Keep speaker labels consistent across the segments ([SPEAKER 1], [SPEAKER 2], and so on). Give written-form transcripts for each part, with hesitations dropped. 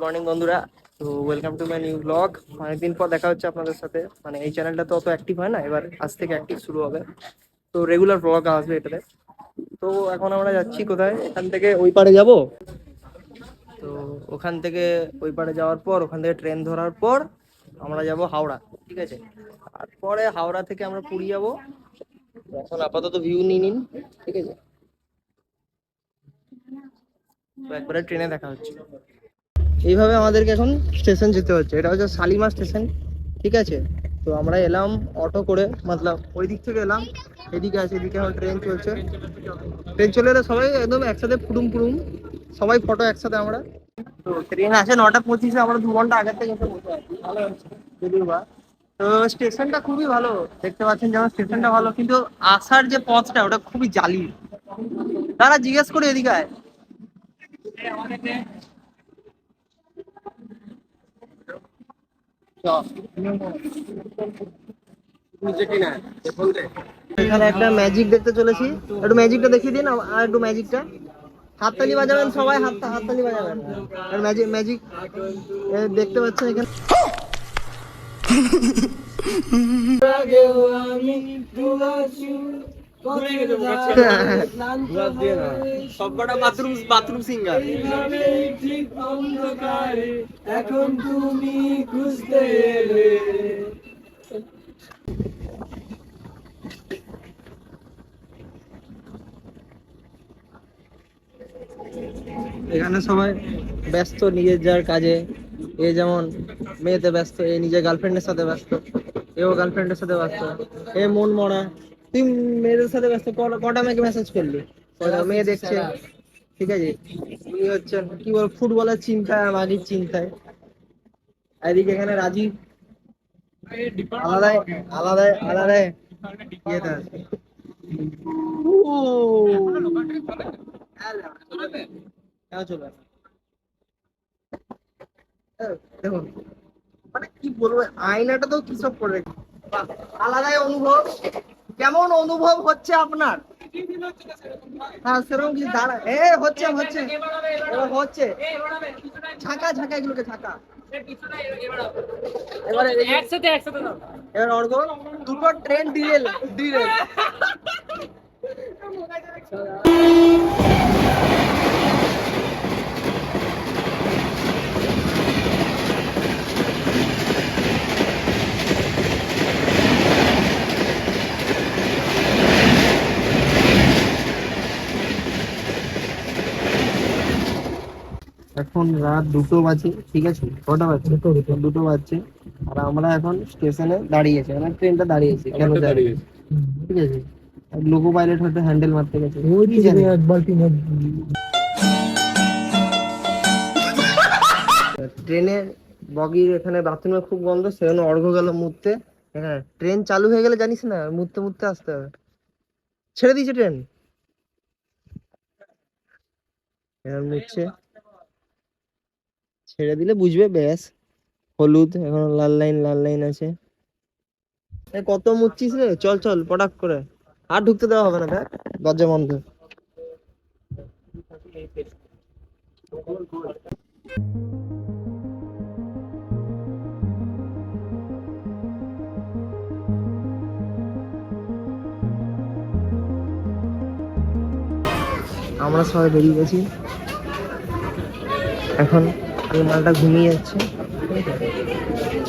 [SPEAKER 1] Morning বন্ধুরা, তো welcome to my new blog. অনেকদিন পর দেখা হচ্ছে আপনাদের সাথে। মানে এই চ্যানেলটা তো অত অ্যাক্টিভ হয় না, এবার আজ থেকে অ্যাক্টিভ শুরু হবে, তো রেগুলার ব্লগ আসবে এটাতে। তো এখন আমরা যাচ্ছি কোথায়, এখান থেকে ওই পারে যাব। তো ওখান থেকে ওই পারে যাওয়ার পর ওখান থেকে ট্রেন ধরার পর আমরা যাব হাওড়া, ঠিক আছে। তারপরে হাওড়া থেকে আমরা পুরী যাব। এখন আপাতত ভিউ নিয়ে নিন, ঠিক আছে। তো একবারে ট্রেনে দেখা হচ্ছে। এইভাবে আমাদেরকে এখন স্টেশন যেতে হচ্ছে, এটা হচ্ছে শালিমার স্টেশন, ঠিক আছে। তো আমরা এলাম অটো করে, মতলব ওই দিক থেকে এলাম, এদিকে আছে, এদিকে এখন ট্রেন চলছে। ট্রেন চলে এলে সবাই একদম একসাথে ফুটুম ফুটুম, সবাই ফটো একসাথে আমরা। তো ট্রেন আসে 9টা 25-এ, আমরা 2 ঘন্টা আগের থেকে এসে বসে আছি, ভালো হচ্ছে যদিও বা। তো স্টেশনটা খুবই ভালো, দেখতে পাচ্ছেন যেমন স্টেশনটা ভালো, কিন্তু আসার যে পথটা ওটা খুবই জালি। তারা জিজ্ঞেস করে এদিকে আয়। এখানে একটা ম্যাজিক দেখতে চলেছি, একটু ম্যাজিকটা দেখিয়ে দিন। আর একটু ম্যাজিকটা হাততালি বাজাবেন সবাই, হাততালি বাজাবেন। আর ম্যাজিক ম্যাজিক দেখতে পাচ্ছেন এখানে। সবকটা বাথরুম সিঙ্গার। এখন তুমি খুঁজতে এলে। এখানে সবাই ব্যস্ত নিজের যার কাজে। এ যেমন মেয়েতে ব্যস্ত, এ নিজের গার্লফ্রেন্ডের সাথে ব্যস্ত, এও গার্লফ্রেন্ডের সাথে ব্যস্ত। এ মন মরা, তুই মেয়েদের সাথে ব্যস্ত। কটা মেয়েকে মেসেজ করলি? মেয়ে দেখছে, ঠিক আছে। উনি হচ্ছেন কি বল, ফুটবলের চিন্তায়, মাগির চিন্তায়। এদিকে এখানে রাজীব আলাদাই আলাদাই আলাদাই ইয়েতে আছে। চলে দেখুন, মানে কি বলবো, আয়নাটা তো কি সব করে রেখেছে। আলাদাই অনুভব। কেমন অনুভব হচ্ছে আপনার? হ্যাঁ সেরকম কিছু দাঁড়া, হচ্ছে হচ্ছে এবার হচ্ছে। ঝাঁকা ঝাঁকা এগুলোকে ঝাঁকা। এবারে একসাথে দাও। এবার অর্ঘ দুটো ট্রেন ডিরেল ডিরেল। এখন রাত 2টো বাজে, ঠিক আছে। কটা বাজছে? 2টো বাজছে। আর আমরা এখন স্টেশনে দাঁড়িয়েছি, মানে ট্রেনটা দাঁড়িয়েছে কেন দাঁড়িয়েছে, ঠিক আছে। লোকো পাইলট হয়তো হ্যান্ডেল মারতে গেছে, ট্রেনের বগির এখানে বাথরুমে খুব গন্ধ, সেজন্য অর্ঘ গেল মুততে। হ্যাঁ, ট্রেন চালু হয়ে গেলে জানিস না, মুততে মুততে আসতে হবে। ছেড়ে দিয়েছে ট্রেন, এবার মুতছে। ছেড়ে দিলে বুঝবে, ব্যাস। হলুদ, এখন লাল লাইন, লাল লাইন আছে। কত মুচ্ছিস রে, চল চল পটাক করে। আর ঢুকতে দেওয়া হবে না, দেখ দরজা বন্ধ। আমরা সবাই বেরিয়ে গেছি। এখন এই মালটা ঘুমিয়ে যাচ্ছে।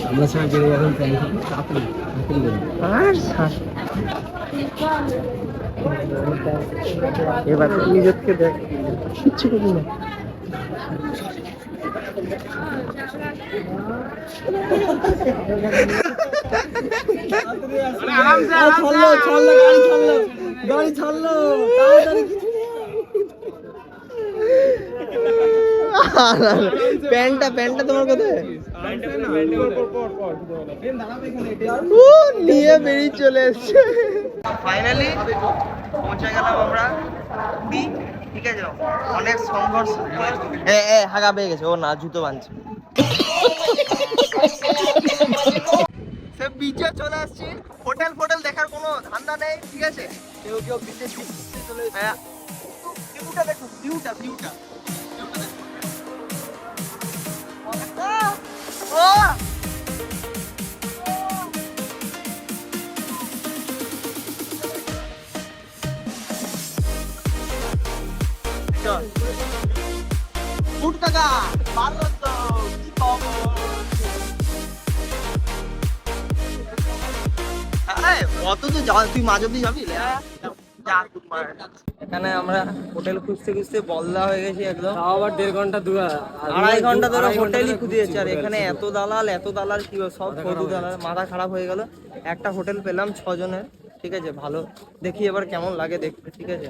[SPEAKER 1] আমরা সবাই বেরিয়ে এখন এবার নিজেকে দেখ, কিচ্ছু করি না। গাড়ি ছাড়লো তাড়াতাড়ি। প্যান্টটা তোমার কোথায়? নিয়ে বেরিয়ে চলে এসছে। ফাইনালি পৌঁছে গেলাম আমরা, ঠিক আছে। অনেক সংঘর্ষ, হাগা পেয়ে গেছে, ও না জুতো বাঁধছে। সে বিচে চলে আসছি, হোটেল দেখার কোনো ধান্দা নেই, ঠিক আছে। কেউ বিচে চলে, ভিউটা দেখুন, ভিউটা ফুট কাকা পারলো তো, কি খবর? অত তো যাওয়া, তুই মাঝ অব্দি যাবি? এখানে আমরা হোটেল খুঁজতে খুঁজতে বলদা হয়ে গেছি একদম।
[SPEAKER 2] আবার 1.5 ঘন্টা
[SPEAKER 1] 2.5 ঘন্টা ধরে হোটেলই খুঁজেছি, আর এখানে এত দালাল কি সব ফদু দালাল, মাথা খারাপ হয়ে গেল। একটা হোটেল পেলাম 6 জনের, ঠিক আছে, ভালো। দেখি এবার কেমন লাগে দেখতে, ঠিক আছে।